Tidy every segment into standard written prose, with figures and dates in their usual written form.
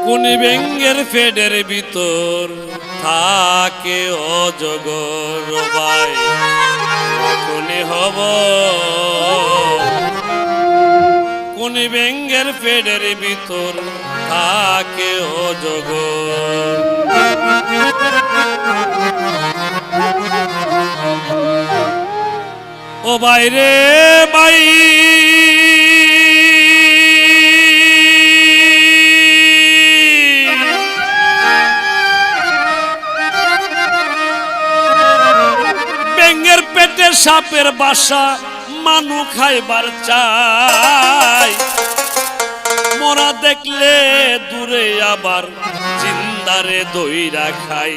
কোনি ব্যাঙের পেটের ভিতর থাকে অজগর ভাই কোনি হব কোনি ব্যাঙের পেটের ভিতর থাকে অজগর ও বাইরে বাই ব্যাঙের পেটে সাপের বাসা মানু খাইবার চাই মোরা দেখলে দূরে আবার জিন্দারে দইরা খাই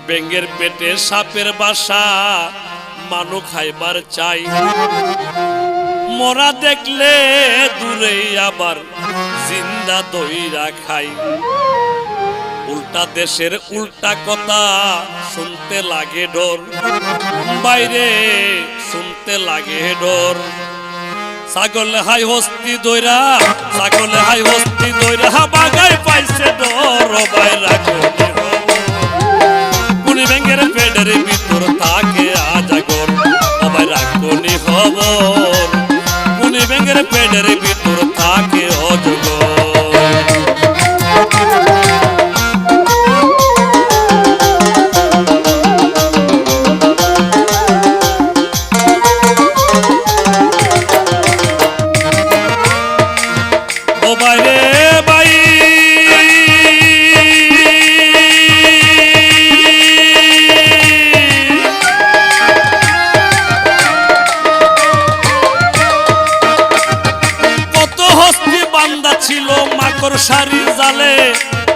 ব্যাঙের পেটে সাপের বাসা মানু খাইবার চাই মোরা দেখলে দূরে আবার জিন্দা দইরা খাই উল্টা দেশের উল্টা কথা শুনতে লাগে ডর বাইরে শুনতে লাগে ডর ছাগল হাই হস্তি দইরা ছাগল হাই হস্তি দইরা বাগাই পাইছে ডর বাইরা কোনি ব্যাঙের পেটের ভিতর থাকে আজাগর বাইরা কোনি খবর কোনি ব্যাঙের পেটের ভিতর থাকে অজগর ছিল মাকড় সারি জালে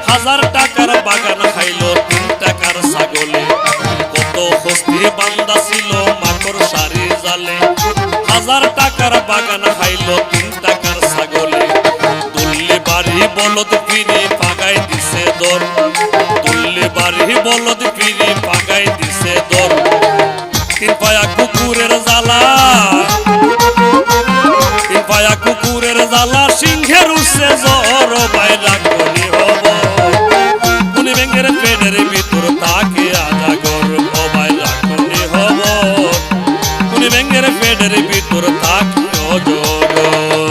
1000 টাকার বাগান খাইলো 3 টাকার ছাগলে কত হস্তি বান্দা ছিল মাকড় সারি জালে 1000 টাকার বাগান খাইলো 3 টাকার ছাগলে দুল্লি বাড়ি বলদ ফিরে পাগাই দিছে দর দুল্লি বাড়ি বলদ ফিরে পাগাই দিছে দর 3 পায়া কুকুরের জ্বালা 3 পায়া কুকুরের জ্বালা সিংহের উঠছে জ্বর বাইরা কোনি হব কোনি ব্যাঙের পেটের ভিতর থাকে আজাগর বাইরা কোনি হব কোনি ব্যাঙের পেটের ভিতর থাকে অজগর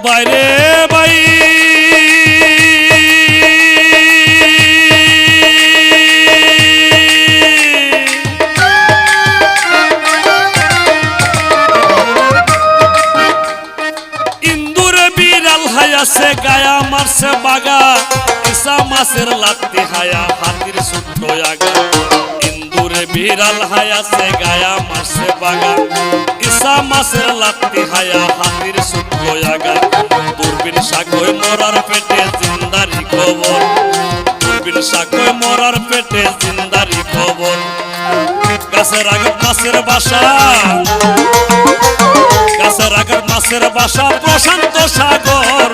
বাইরে বাই ইন্দুরে বিড়াল হায়াছে গায়া মারছে বাগা ইসা মাছের লাত্তি হায়া হাতির সূত্র আগা ইন্দুরে বিড়াল হায়াছে গায়া মারছে বাগা ইসা মাছের লাত্তি হায়া হাতির সূত্র আগা দূরবীন সাগর মরার পেটে জিন্দারি খবর দূরবীন সাগর মরার পেটে জিন্দারি খবর গাছের আগর মাছের বাসা গাছের আগর মাছের বাসা প্রশান্ত সাগর